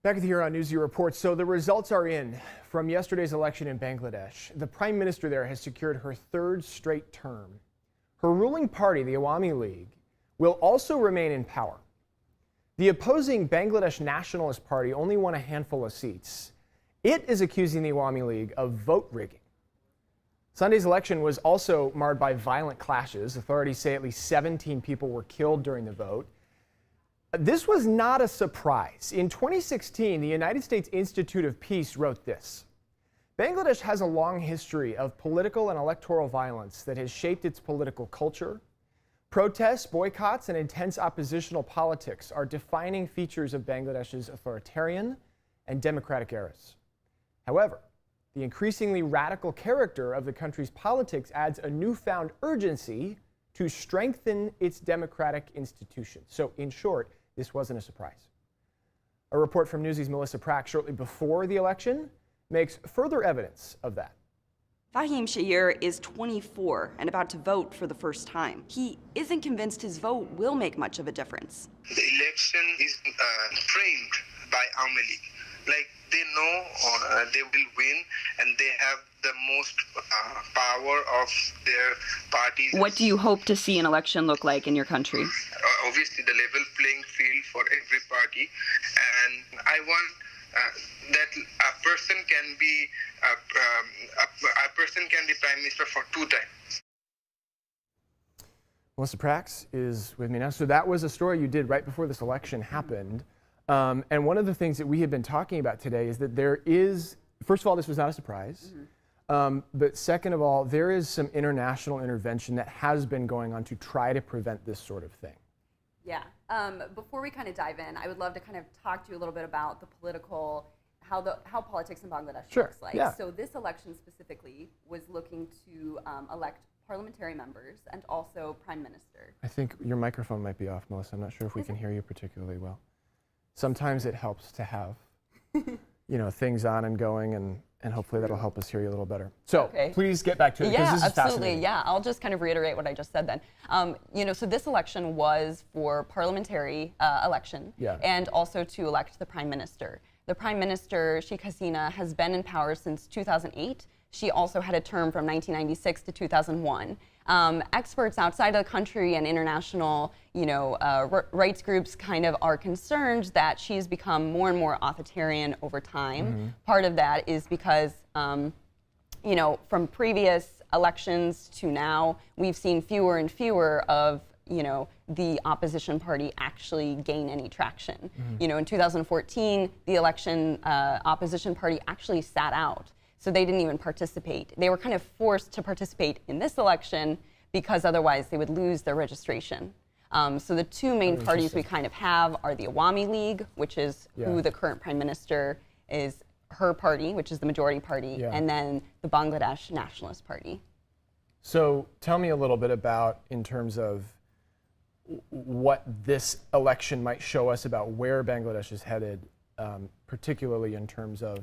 Back here on Newsy Report. So the results are in from yesterday's election in Bangladesh. The prime minister there has secured her third straight term. Her ruling party, the Awami League, will also remain in power. The opposing Bangladesh Nationalist Party only won a handful of seats. It is accusing the Awami League of vote rigging. Sunday's election was also marred by violent clashes. Authorities say at least 17 people were killed during the vote. This was not a surprise. In 2016, the United States Institute of Peace wrote this: Bangladesh has a long history of political and electoral violence that has shaped its political culture. Protests, boycotts, and intense oppositional politics are defining features of Bangladesh's authoritarian and democratic eras. However, the increasingly radical character of the country's politics adds a newfound urgency to strengthen its democratic institutions. So, in short, this wasn't a surprise. A report from Newsy's Melissa Prack shortly before the election makes further evidence of that. Fahim Shahir is 24 and about to vote for the first time. He isn't convinced his vote will make much of a difference. The election is framed by Awami. Like, they know they will win, and they have the most power of their party. What do you hope to see an election look like in your country? Obviously, the level playing field for every party, and I want that a person can be prime minister for 2 times. Melissa Prax is with me now. So that was a story you did right before this election happened. And one of the things that we have been talking about today is that there is, first of all, this was not a surprise. But second of all, there is some international intervention that has been going on to try to prevent this sort of thing. Yeah. Before we kind of dive in, I would love to kind of talk to you a little bit about the political, how politics in Bangladesh looks like. Yeah. So this election specifically was looking to elect parliamentary members and also prime minister. I think your microphone might be off, Melissa. I'm not sure if we can hear you particularly well. Sometimes it helps to have, things on and going, and hopefully that'll help us hear you a little better. So please get back to it, because this is fascinating. Yeah, I'll just kind of reiterate what I just said then. So this election was for parliamentary election and also to elect the prime minister. The prime minister, Sheikh Hasina, has been in power since 2008. She also had a term from 1996 to 2001. Experts outside of the country and international, rights groups kind of are concerned that she's become more and more authoritarian over time. Part of that is because, from previous elections to now, we've seen fewer and fewer of the opposition party actually gain any traction. In 2014, the election opposition party actually sat out. So they didn't even participate. They were kind of forced to participate in this election because otherwise they would lose their registration. So the two main parties we kind of have are the Awami League, which is who the current prime minister is, her party, which is the majority party, and then the Bangladesh Nationalist Party. So tell me a little bit about, in terms of what this election might show us about where Bangladesh is headed, particularly in terms of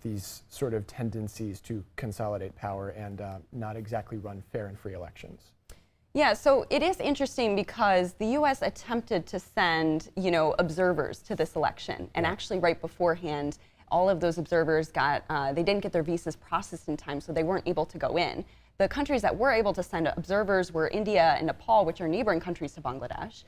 these sort of tendencies to consolidate power and not exactly run fair and free elections. Yeah, so it is interesting because the U.S. attempted to send, observers to this election, and actually right beforehand, all of those observers they didn't get their visas processed in time, so they weren't able to go in. The countries that were able to send observers were India and Nepal, which are neighboring countries to Bangladesh.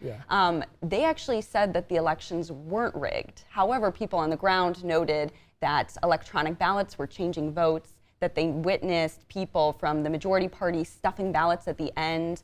They actually said that the elections weren't rigged. However, people on the ground noted that electronic ballots were changing votes, that they witnessed people from the majority party stuffing ballots at the end.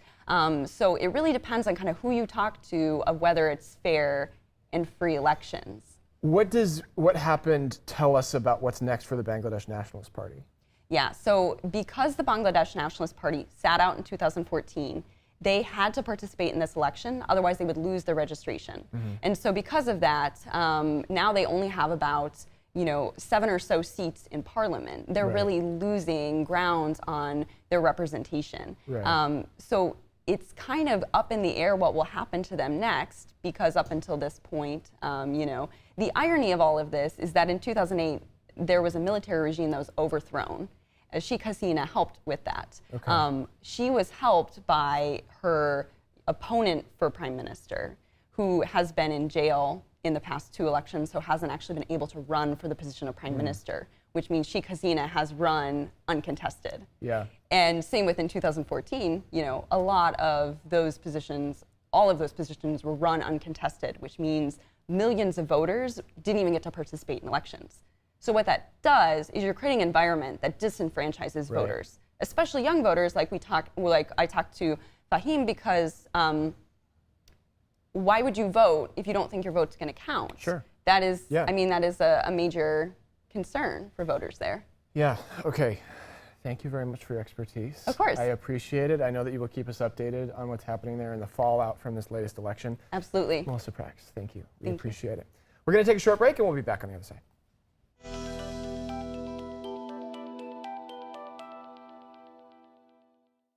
So it really depends on kind of who you talk to of whether it's fair and free elections. What does what happened tell us about what's next for the Bangladesh Nationalist Party? Yeah, so because the Bangladesh Nationalist Party sat out in 2014, they had to participate in this election, otherwise they would lose their registration. And so because of that, now they only have about 7 or so seats in parliament. They're really losing ground on their representation. So it's kind of up in the air what will happen to them next, because up until this point, the irony of all of this is that in 2008, there was a military regime that was overthrown. Sheikh Hasina helped with that. She was helped by her opponent for prime minister, who has been in jail in the past 2 elections, so hasn't actually been able to run for the position of prime minister, which means Sheikh Hasina has run uncontested. Yeah. And same with in 2014, you know, a lot of those positions, all of those positions were run uncontested, which means millions of voters didn't even get to participate in elections. So what that does is you're creating an environment that disenfranchises voters, especially young voters. Like I talked to Fahim because why would you vote if you don't think your vote's going to count? Sure. That is, I mean, that is a major concern for voters there. Yeah. Okay. Thank you very much for your expertise. Of course. I appreciate it. I know that you will keep us updated on what's happening there and the fallout from this latest election. Absolutely. Melissa Prax, thank you. We Thank you. appreciate it. We're going to take a short break and we'll be back on the other side.